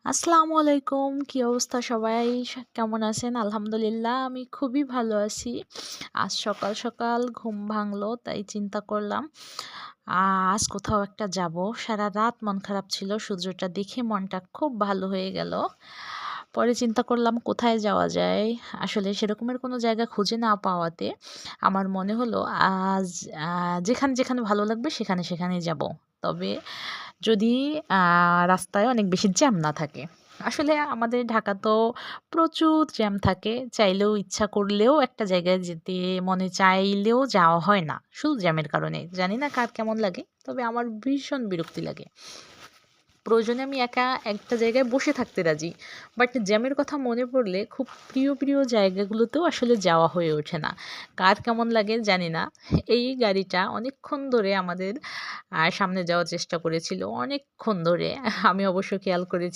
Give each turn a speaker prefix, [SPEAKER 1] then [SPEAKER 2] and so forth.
[SPEAKER 1] আসসালামু আলাইকুম। কি অবস্থা সবাই? কেমন আছেন? আলহামদুলিল্লাহ আমি খুবই ভালো আছি। আজ সকাল, সকাল ঘুম ভাঙলো তাই চিন্তা করলাম আজ কোথাও একটা যাবো। সারারাত মন খারাপ ছিল। সূর্যটা দেখে মনটা খুব ভালো হয়ে গেল। পরে চিন্তা করলাম কোথায় যাওয়া যায়? আসলে সেরকমের কোনো জায়গা খুঁজে না পাওয়াতে আমার মনে হলো আজ যেখানে ভালো লাগবে সেখানেই যাবো। তবে যদি রাস্তায় অনেক বেশি জ্যাম না থাকে। আসলে আমাদের ঢাকা তো প্রচুর জ্যাম থাকে। চাইলেও ইচ্ছা করলেও একটা জায়গায় যেতে মনে চাইলেও যাওয়া হয় না। শুধু জ্যামের কারণে। জানি না কার কেমন লাগে। তবে আমার ভীষণ বিরক্তি লাগে। প্রয়োজনে আমি একা একটা জায়গায় বসে থাকতে রাজি। বাট জ্যামের কথা মনে পড়লে খুব প্রিয় জায়গাগুলোতেও আসলে যাওয়া হয়ে ওঠে না। কার কেমন লাগে জানি না। এই গাড়িটা অনেকক্ষণ ধরে আমাদের সামনে যাওয়ার চেষ্টা করেছিল। অনেকক্ষণ ধরে আমি অবশ্য খেয়াল করেছি